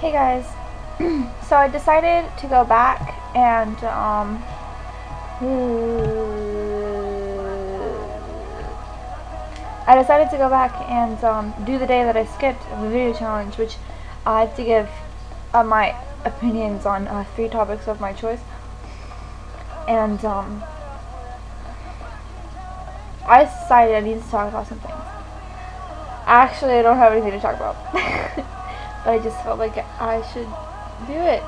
Hey guys, so I decided to go back and do the day that I skipped of the video challenge, which I have to give my opinions on 3 topics of my choice. And I decided I need to talk about some things. Actually, I don't have anything to talk about. But I just felt like I should do it.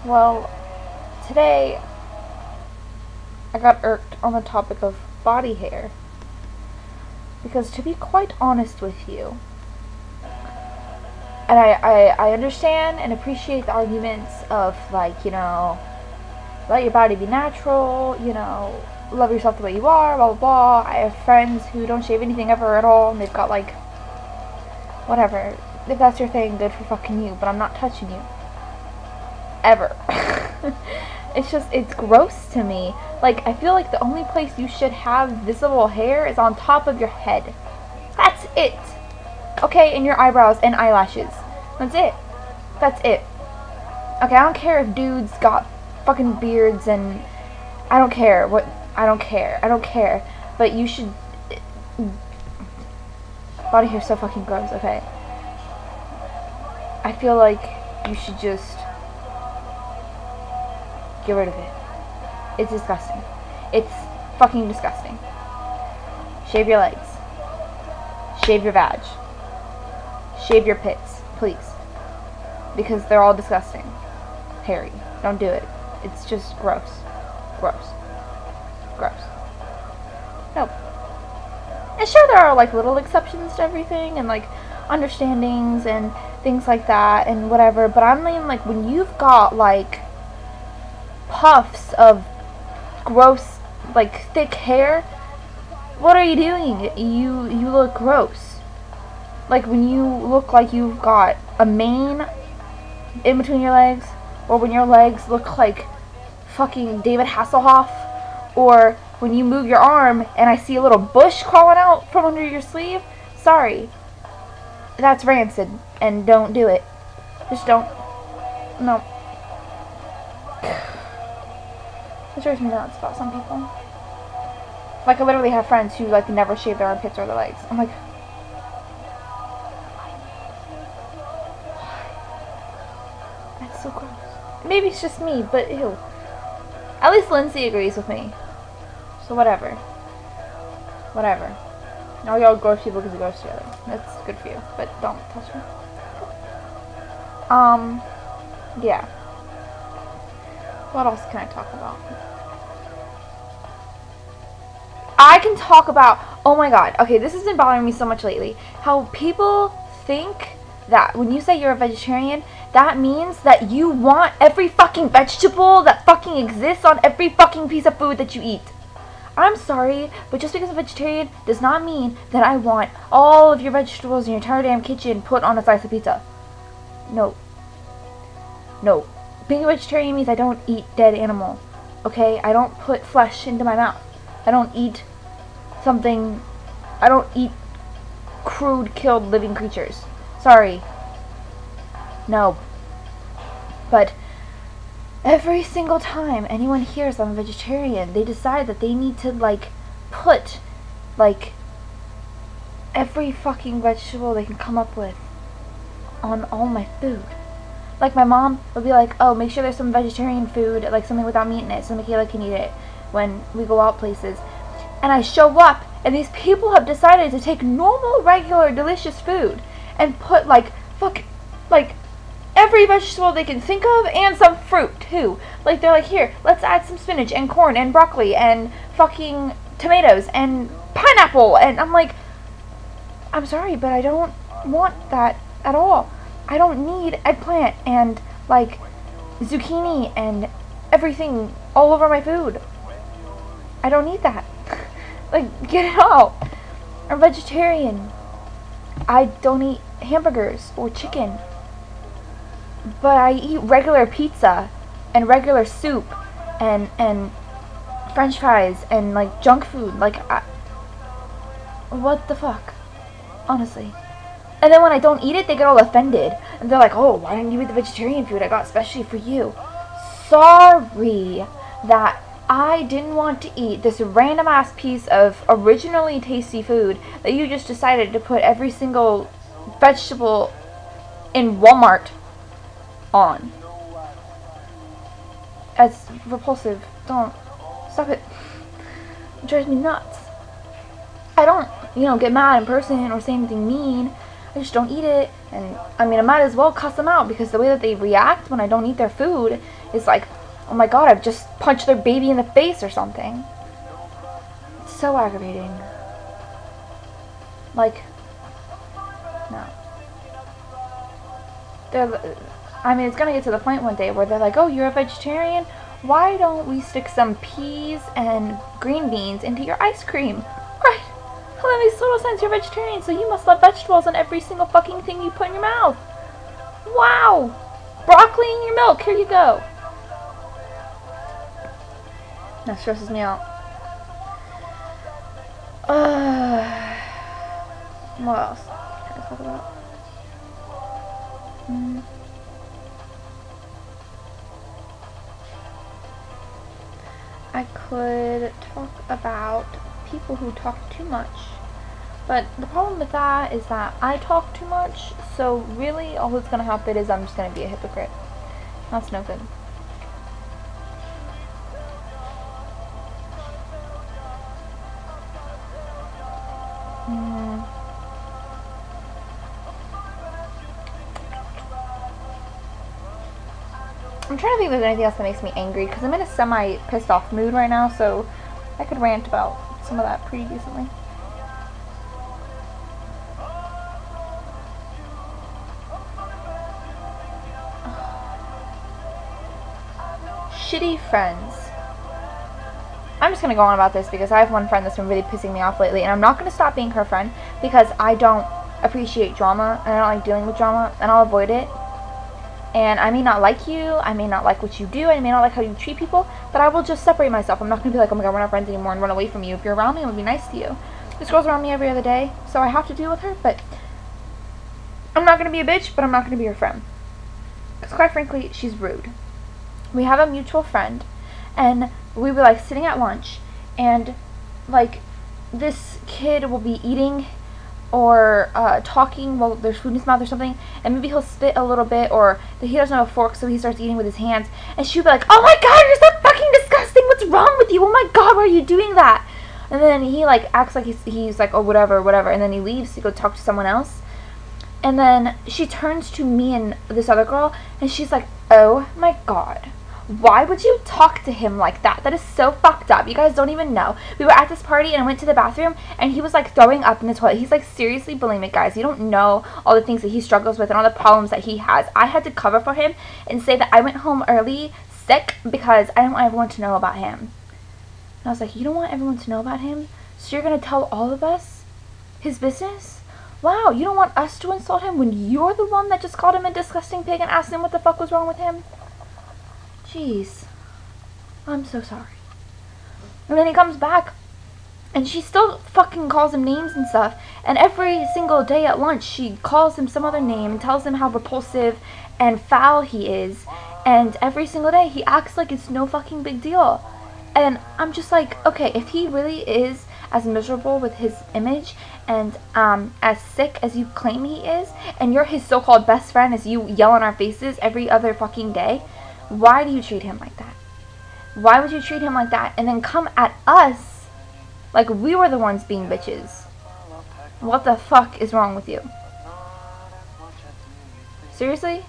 Well, today I got irked on the topic of body hair. Because to be quite honest with you, and I understand and appreciate the arguments of, like, you know, let your body be natural, you know, love yourself the way you are, blah blah blah. I have friends who don't shave anything ever at all, and they've got, like, whatever. If that's your thing, good for fucking you, but I'm not touching you. Ever. It's gross to me. Like, I feel like the only place you should have visible hair is on top of your head. That's it. Okay, and your eyebrows and eyelashes. That's it. That's it. Okay, I don't care if dudes got fucking beards and I don't care. I don't care. But you should... Body hair's so fucking gross, okay? I feel like you should just get rid of it. It's disgusting. It's fucking disgusting. Shave your legs. Shave your vag. Shave your pits, please. Because they're all disgusting. Hairy. Don't do it. It's just gross. Gross. Gross. Nope. And sure, there are, like, little exceptions to everything, and, like, understandings and things like that, and whatever, but I mean, like, when you've got, like, puffs of gross, like, thick hair, what are you doing? You look gross. Like, when you look like you've got a mane in between your legs, or when your legs look like fucking David Hasselhoff, or when you move your arm and I see a little bush crawling out from under your sleeve, sorry. That's rancid, and don't do it. Just don't. No. It drives me nuts about some people. Like, I literally have friends who, like, never shave their armpits or their legs. I'm like, that's so gross. Maybe it's just me, but ew. At least Lindsay agrees with me. So whatever. Whatever. All y'all gross people can be gross together. That's good for you. But don't touch me. Yeah. What else can I talk about? I can talk about, oh my god. Okay, this has been bothering me so much lately. How people think that when you say you're a vegetarian, that means that you want every fucking vegetable that fucking exists on every fucking piece of food that you eat. I'm sorry, but just because I'm a vegetarian does not mean that I want all of your vegetables in your entire damn kitchen put on a slice of pizza. No. No. Being a vegetarian means I don't eat dead animal. Okay? I don't put flesh into my mouth. I don't eat something... I don't eat crude, killed living creatures. Sorry. No. But... every single time anyone hears I'm a vegetarian, they decide that they need to, like, put, like, every fucking vegetable they can come up with on all my food. Like, my mom would be like, oh, make sure there's some vegetarian food, like something without meat in it, so Michaela can eat it when we go out places. And I show up, and these people have decided to take normal, regular, delicious food and put, like, every vegetable they can think of, and some fruit, too. Like, they're like, here, let's add some spinach, and corn, and broccoli, and fucking tomatoes, and pineapple, and I'm like, I'm sorry, but I don't want that at all. I don't need eggplant, and, like, zucchini, and everything all over my food. I don't need that. Like, get it out. I'm vegetarian. I don't eat hamburgers or chicken. But I eat regular pizza and regular soup and french fries and, like, junk food. Like, what the fuck? Honestly. And then when I don't eat it, they get all offended. And they're like, oh, why didn't you eat the vegetarian food I got especially for you? Sorry that I didn't want to eat this random ass piece of originally tasty food that you just decided to put every single vegetable in Walmart on. It's repulsive. Don't. Stop it. It drives me nuts. I don't, get mad in person or say anything mean. I just don't eat it. And, I mean, I might as well cuss them out because the way that they react when I don't eat their food is like, oh my god, I've just punched their baby in the face or something. It's so aggravating. Like, no. It's gonna get to the point one day where they're like, oh, you're a vegetarian? Why don't we stick some peas and green beans into your ice cream? Right. Well, that makes total sense. You're a vegetarian, so you must love vegetables on every single fucking thing you put in your mouth. Wow. Broccoli in your milk. Here you go. That stresses me out. What else can I talk about? I could talk about people who talk too much. But the problem with that is that I talk too much, so really all that's going to happen is I'm just going to be a hypocrite. That's no good. I'm trying to think if there's anything else that makes me angry, because I'm in a semi-pissed off mood right now, so I could rant about some of that pretty decently. Shitty friends. I'm just going to go on about this because I have one friend that's been really pissing me off lately, and I'm not going to stop being her friend because I don't appreciate drama, and I don't like dealing with drama, and I'll avoid it. And I may not like you, I may not like what you do, I may not like how you treat people, but I will just separate myself. I'm not going to be like, oh my god, we're not friends anymore and run away from you. If you're around me, I'm going to be nice to you. This girl's around me every other day, so I have to deal with her, but I'm not going to be a bitch, but I'm not going to be your friend. Because quite frankly, she's rude. We have a mutual friend, and we were like sitting at lunch, and like this kid will be eating or talking while there's food in his mouth or something, and maybe he'll spit a little bit, or he doesn't have a fork, so he starts eating with his hands, and she'll be like, oh my god, you're so fucking disgusting, what's wrong with you, oh my god, why are you doing that? And then he like acts like he's like, oh whatever, and then he leaves to go talk to someone else, and then she turns to me and this other girl, and she's like, oh my god, why would you talk to him like that? That is so fucked up. You guys don't even know. We were at this party and I went to the bathroom and he was like throwing up in the toilet. He's like seriously bulimic, guys. You don't know all the things that he struggles with and all the problems that he has. I had to cover for him and say that I went home early sick because I didn't want everyone to know about him. And I was like, you don't want everyone to know about him? So you're going to tell all of us his business? Wow, you don't want us to insult him when you're the one that just called him a disgusting pig and asked him what the fuck was wrong with him? Jeez, I'm so sorry. And then he comes back, and she still fucking calls him names and stuff, and every single day at lunch, she calls him some other name and tells him how repulsive and foul he is, and every single day, he acts like it's no fucking big deal. And I'm just like, okay, if he really is as miserable with his image, and as sick as you claim he is, and you're his so-called best friend as you yell in our faces every other fucking day, why do you treat him like that? Why would you treat him like that and then come at us like we were the ones being bitches? What the fuck is wrong with you? Seriously?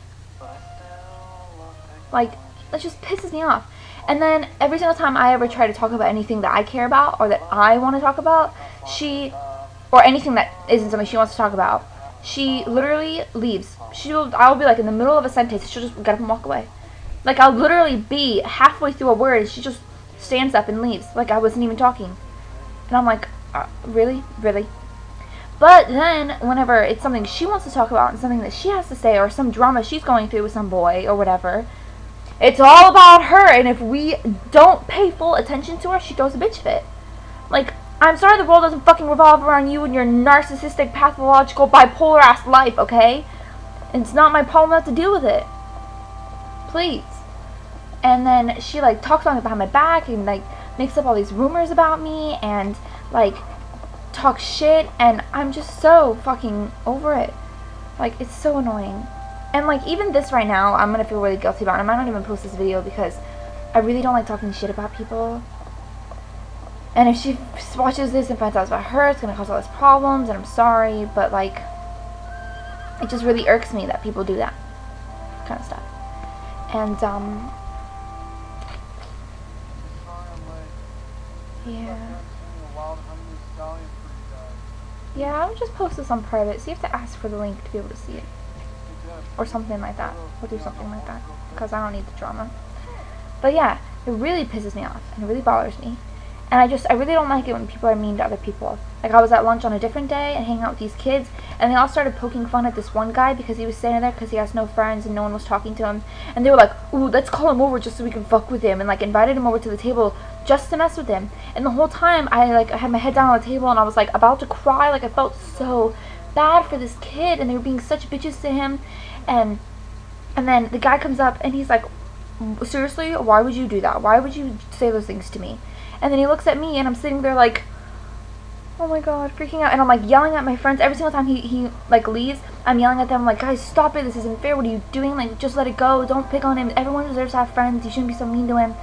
Like, that just pisses me off. And then every single time I ever try to talk about anything that I care about or that I want to talk about, or anything that isn't something she wants to talk about, she literally leaves. I'll be like in the middle of a sentence, she'll just get up and walk away. Like, I'll literally be halfway through a word and she just stands up and leaves. Like, I wasn't even talking. And I'm like, really? Really? But then, whenever it's something she wants to talk about and something that she has to say or some drama she's going through with some boy or whatever, it's all about her. And if we don't pay full attention to her, she throws a bitch fit. Like, I'm sorry the world doesn't fucking revolve around you and your narcissistic, pathological, bipolar-ass life, okay? And it's not my problem not to deal with it. Please. And then she, like, talks about me behind my back and, like, makes up all these rumors about me and, like, talks shit. And I'm just so fucking over it. Like, it's so annoying. And, like, even this right now, I'm gonna feel really guilty about it. I might not even post this video because I really don't like talking shit about people. And if she watches this and finds out about her, it's gonna cause all these problems, and I'm sorry, but, like, it just really irks me that people do that kind of stuff. And, yeah, I would just post this on private, so you have to ask for the link to be able to see it. Or something like that. Or do something like that. Because I don't need the drama. But yeah, it really pisses me off. And it really bothers me. And I really don't like it when people are mean to other people. Like, I was at lunch on a different day and hanging out with these kids, and they all started poking fun at this one guy because he was standing there because he has no friends and no one was talking to him. And they were like, ooh, let's call him over just so we can fuck with him. And, like, invited him over to the table just to mess with him. And the whole time, I had my head down on the table and I was, like, about to cry. Like, I felt so bad for this kid, and they were being such bitches to him. And then the guy comes up and he's like, seriously, why would you do that? Why would you say those things to me? And then he looks at me and I'm sitting there like, oh my god, freaking out. And I'm like yelling at my friends. Every single time he like leaves, I'm yelling at them like, guys, stop it, this isn't fair, what are you doing? Like, just let it go, don't pick on him, everyone deserves to have friends, you shouldn't be so mean to him.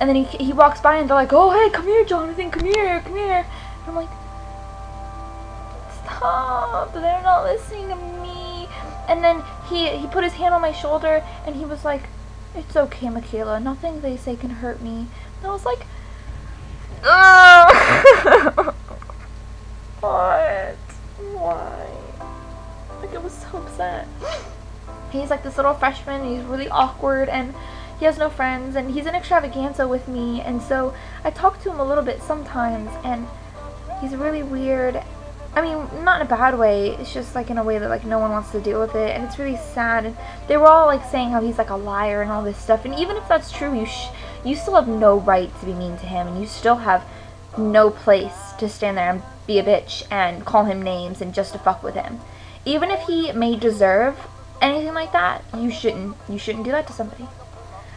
And then he walks by and they're like, oh hey, come here Jonathan, come here, come here. And I'm like, stop, they're not listening to me. And then he put his hand on my shoulder and he was like, it's okay Michaela, nothing they say can hurt me. And I was like, what? Why? Like, I was so upset. He's like this little freshman and he's really awkward and he has no friends and he's an extravaganza with me, and so I talk to him a little bit sometimes and he's really weird. I mean, not in a bad way, it's just like in a way that like no one wants to deal with it, and it's really sad. And they were all like saying how he's like a liar and all this stuff, and even if that's true, you still have no right to be mean to him, and you still have no place to stand there and be a bitch and call him names and just to fuck with him. Even if he may deserve anything like that, you shouldn't do that to somebody.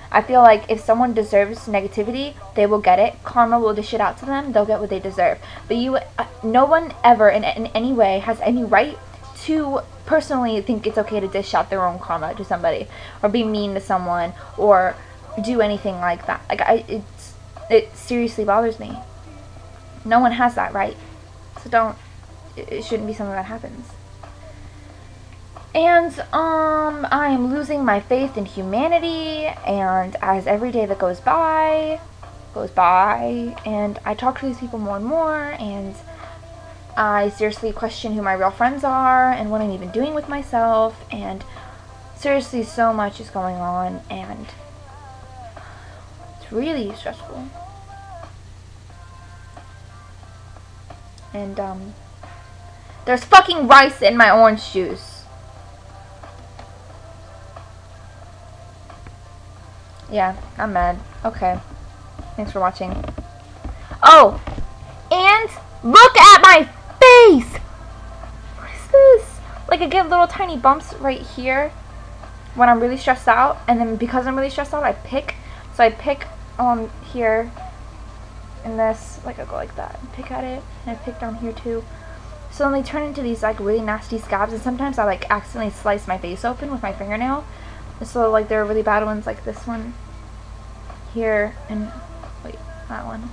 I feel like if someone deserves negativity, they will get it. Karma will dish it out to them. They'll get what they deserve. But no one ever in any way has any right to personally think it's okay to dish out their own karma to somebody or be mean to someone or do anything like that. Like, it seriously bothers me. No one has that right. So it shouldn't be something that happens. And, I am losing my faith in humanity, and as every day that goes by, and I talk to these people more and more, and I seriously question who my real friends are, and what I'm even doing with myself, and seriously, so much is going on, and it's really stressful. And, there's fucking rice in my orange juice. Yeah, I'm mad. Okay. Thanks for watching. Oh! And look at my face! What is this? Like, I get little tiny bumps right here when I'm really stressed out. And then because I'm really stressed out, I pick. So I pick on here. And this, like, I go like that. And pick at it. And I pick down here too. So then they turn into these, like, really nasty scabs. And sometimes I, like, accidentally slice my face open with my fingernail. So, like, there are really bad ones like this one here, and wait, that one.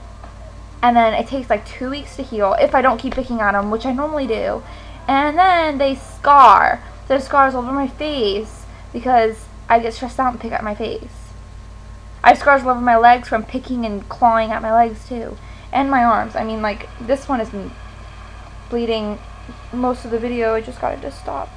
And then it takes like 2 weeks to heal if I don't keep picking at them, which I normally do. And then they scar. There's scars all over my face because I get stressed out and pick at my face. I have scars all over my legs from picking and clawing at my legs too. And my arms. I mean, like, this one has been bleeding most of the video. I just got it to stop.